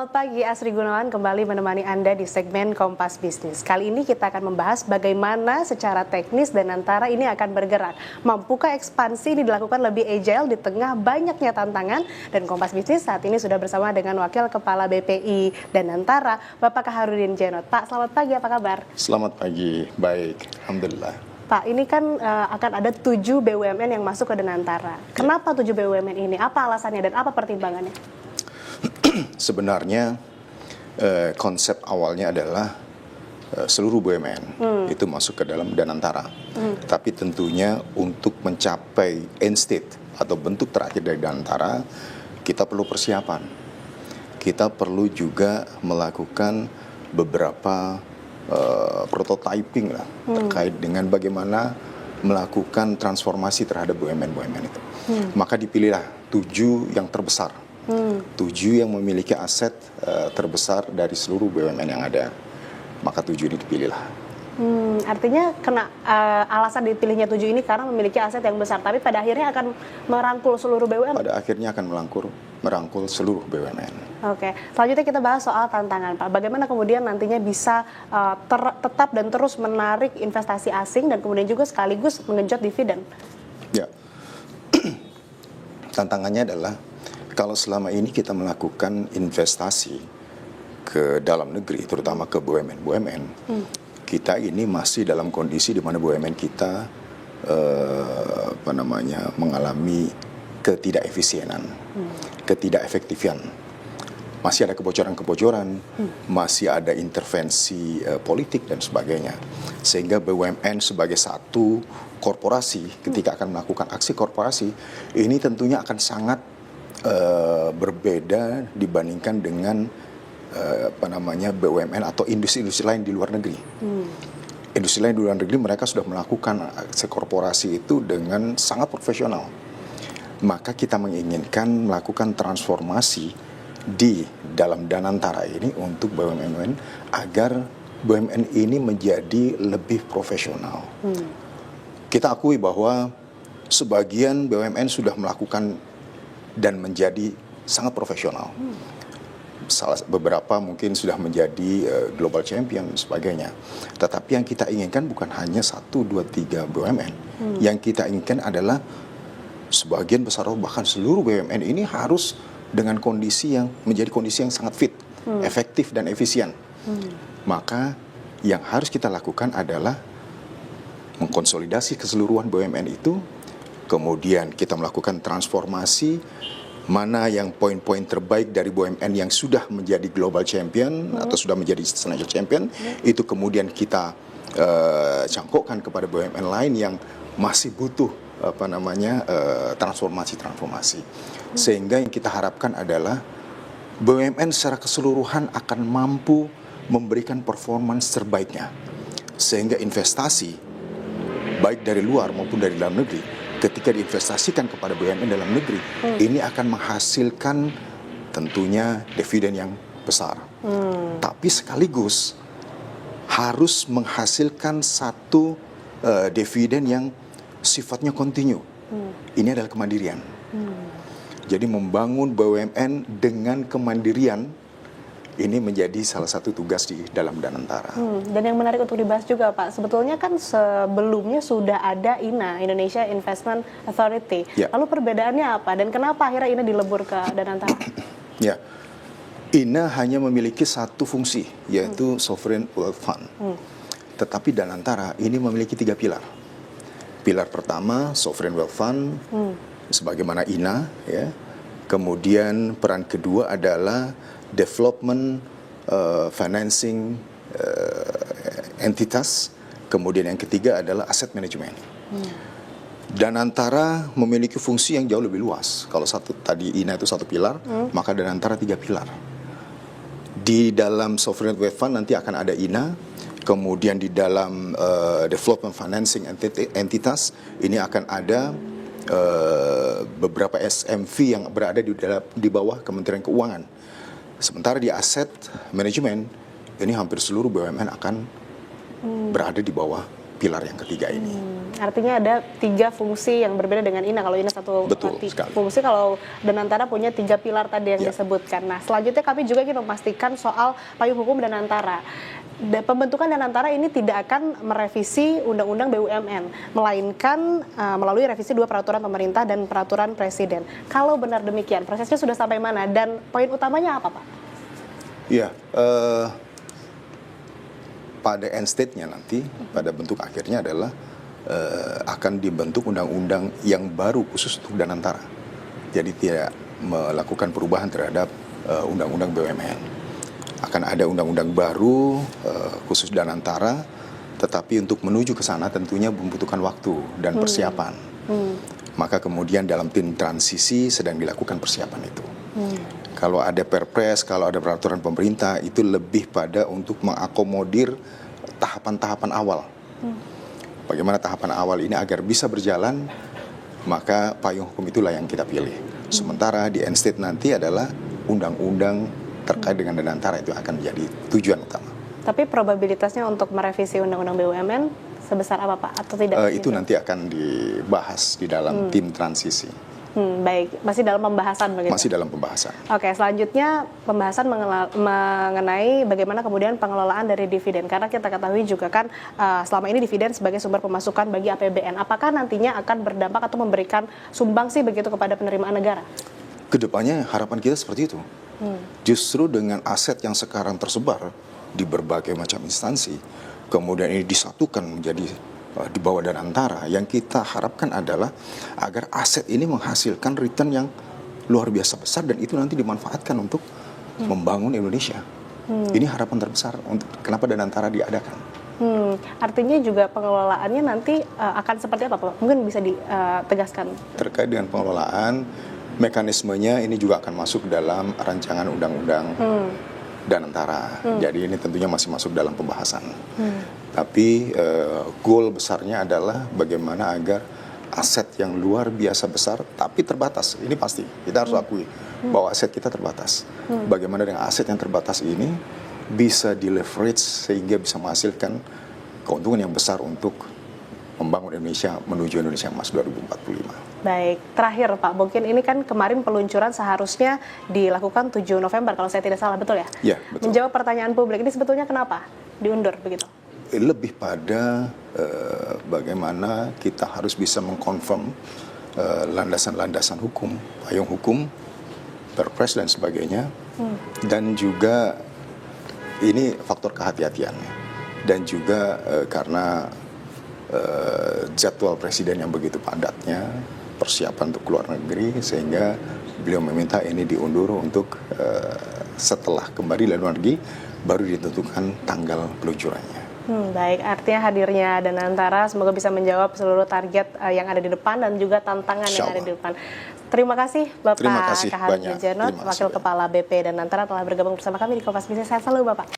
Selamat pagi, Asri Gunawan kembali menemani Anda di segmen Kompas Bisnis. Kali ini kita akan membahas bagaimana secara teknis Danantara ini akan bergerak. Mampukah ekspansi ini dilakukan lebih agile di tengah banyaknya tantangan? Dan Kompas Bisnis saat ini sudah bersama dengan Wakil Kepala BPI Danantara, Bapak Kaharudin Djenot. Pak, selamat pagi, apa kabar? Selamat pagi, baik, Alhamdulillah. Pak, ini kan akan ada 7 BUMN yang masuk ke Danantara. Kenapa 7 BUMN ini? Apa alasannya dan apa pertimbangannya? Sebenarnya konsep awalnya adalah seluruh BUMN itu masuk ke dalam Danantara. Tapi tentunya untuk mencapai end state atau bentuk terakhir dari Danantara, kita perlu persiapan. Kita perlu juga melakukan beberapa prototyping lah terkait dengan bagaimana melakukan transformasi terhadap BUMN-BUMN itu. Maka dipilihlah 7 yang terbesar. 7 yang memiliki aset terbesar dari seluruh BUMN yang ada, maka 7 ini dipilihlah. Artinya alasan dipilihnya 7 ini karena memiliki aset yang besar, tapi pada akhirnya akan merangkul seluruh BUMN? Pada akhirnya akan merangkul seluruh BUMN. Oke, selanjutnya kita bahas soal tantangan, Pak. Bagaimana kemudian nantinya bisa tetap dan terus menarik investasi asing dan kemudian juga sekaligus mengejut dividen? Ya, tantangannya adalah kalau selama ini kita melakukan investasi ke dalam negeri, terutama ke BUMN, kita ini masih dalam kondisi di mana BUMN kita mengalami ketidakefisienan, ketidakefektifan. Masih ada kebocoran-kebocoran, masih ada intervensi politik dan sebagainya. Sehingga BUMN sebagai satu korporasi ketika akan melakukan aksi korporasi, ini tentunya akan sangat berbeda dibandingkan dengan BUMN atau industri-industri lain di luar negeri. Industri lain di luar negeri mereka sudah melakukan aksi korporasi itu dengan sangat profesional. Maka kita menginginkan melakukan transformasi di dalam Danantara ini untuk BUMN agar BUMN ini menjadi lebih profesional. Kita akui bahwa sebagian BUMN sudah melakukan dan menjadi sangat profesional. Beberapa mungkin sudah menjadi global champion dan sebagainya. Tetapi yang kita inginkan bukan hanya 1, 2, 3 BUMN. Yang kita inginkan adalah sebagian besar bahkan seluruh BUMN ini harus dengan kondisi yang menjadi kondisi yang sangat fit, efektif dan efisien. Maka yang harus kita lakukan adalah mengkonsolidasi keseluruhan BUMN itu. Kemudian kita melakukan transformasi mana yang poin-poin terbaik dari BUMN yang sudah menjadi global champion atau sudah menjadi international champion, itu kemudian kita cangkokkan kepada BUMN lain yang masih butuh transformasi. Sehingga yang kita harapkan adalah BUMN secara keseluruhan akan mampu memberikan performance terbaiknya. Sehingga investasi baik dari luar maupun dari dalam negeri ketika diinvestasikan kepada BUMN dalam negeri, ini akan menghasilkan tentunya dividen yang besar. Tapi sekaligus harus menghasilkan satu dividen yang sifatnya kontinu. Ini adalah kemandirian. Jadi membangun BUMN dengan kemandirian ini menjadi salah satu tugas di dalam Danantara. Dan yang menarik untuk dibahas juga, Pak, sebetulnya kan sebelumnya sudah ada INA, Indonesia Investment Authority. Ya. Lalu perbedaannya apa dan kenapa akhirnya INA dilebur ke Danantara? Ya, INA hanya memiliki satu fungsi, yaitu Sovereign Wealth Fund. Tetapi Danantara ini memiliki 3 pilar. Pilar pertama, Sovereign Wealth Fund, sebagaimana INA, ya. Kemudian peran kedua adalah development financing entitas. Kemudian yang ketiga adalah asset management. Danantara memiliki fungsi yang jauh lebih luas. Kalau tadi INA itu 1 pilar, maka Danantara 3 pilar. Di dalam Sovereign Wealth Fund nanti akan ada INA. Kemudian di dalam development financing entitas ini akan ada beberapa SMV yang berada di bawah Kementerian Keuangan. Sementara di aset manajemen ini hampir seluruh BUMN akan berada di bawah pilar yang ketiga ini. Artinya ada 3 fungsi yang berbeda dengan INA. Kalau INA satu Betul sekali. fungsi, kalau Danantara punya 3 pilar tadi yang disebutkan. Nah, selanjutnya kami juga ingin memastikan soal payung hukum Danantara. Pembentukan Danantara ini tidak akan merevisi Undang-Undang BUMN, melainkan melalui revisi 2 peraturan pemerintah dan peraturan presiden. Kalau benar demikian, prosesnya sudah sampai mana dan poin utamanya apa, Pak? Ya, pada end state-nya nanti, pada bentuk akhirnya adalah akan dibentuk undang-undang yang baru khusus untuk Danantara. Jadi tidak melakukan perubahan terhadap undang-undang BUMN. Akan ada undang-undang baru khusus Danantara, tetapi untuk menuju ke sana tentunya membutuhkan waktu dan persiapan. Maka kemudian dalam tim transisi sedang dilakukan persiapan itu. Kalau ada perpres, kalau ada peraturan pemerintah, itu lebih pada untuk mengakomodir tahapan-tahapan awal. Bagaimana tahapan awal ini agar bisa berjalan, maka payung hukum itulah yang kita pilih. Sementara di end state nanti adalah undang-undang terkait dengan Danantara itu akan menjadi tujuan utama. Tapi probabilitasnya untuk merevisi Undang-Undang BUMN sebesar apa, Pak? Atau tidak? Itu nanti akan dibahas di dalam tim transisi. Baik, masih dalam pembahasan begitu? Masih dalam pembahasan. Oke, selanjutnya pembahasan mengenai bagaimana kemudian pengelolaan dari dividen. Karena kita ketahui juga kan selama ini dividen sebagai sumber pemasukan bagi APBN. Apakah nantinya akan berdampak atau memberikan sumbangsi begitu kepada penerimaan negara? Kedepannya harapan kita seperti itu. Justru dengan aset yang sekarang tersebar di berbagai macam instansi, kemudian ini disatukan menjadi di bawah Danantara, yang kita harapkan adalah agar aset ini menghasilkan return yang luar biasa besar dan itu nanti dimanfaatkan untuk membangun Indonesia. Ini harapan terbesar untuk kenapa Danantara diadakan. Artinya juga pengelolaannya nanti akan seperti apa, Pak? Mungkin bisa ditegaskan. Terkait dengan pengelolaan, mekanismenya ini juga akan masuk dalam rancangan undang-undang Danantara. Jadi ini tentunya masih masuk dalam pembahasan. Tapi goal besarnya adalah bagaimana agar aset yang luar biasa besar tapi terbatas. Ini pasti, kita harus akui bahwa aset kita terbatas. Bagaimana dengan aset yang terbatas ini bisa di-leverage sehingga bisa menghasilkan keuntungan yang besar untuk membangun Indonesia menuju Indonesia Emas 2045. Baik, terakhir Pak, mungkin ini kan kemarin peluncuran seharusnya dilakukan 7 November kalau saya tidak salah, betul ya? Iya, betul. Menjawab pertanyaan publik, ini sebetulnya kenapa diundur begitu? Lebih pada bagaimana kita harus bisa mengkonfirm landasan-landasan hukum, payung hukum, perpres dan sebagainya, dan juga ini faktor kehati-hatiannya, dan juga karena jadwal presiden yang begitu padatnya, persiapan untuk keluar negeri, sehingga beliau meminta ini diundur untuk setelah kembali dari luar negeri baru ditentukan tanggal peluncurannya. Baik, artinya hadirnya Danantara semoga bisa menjawab seluruh target yang ada di depan dan juga tantangan yang ada di depan. Terima kasih Bapak Kahar Wijono, Wakil Kepala BP Danantara telah bergabung bersama kami di Kompas Bisnis. Sehat selalu Bapak.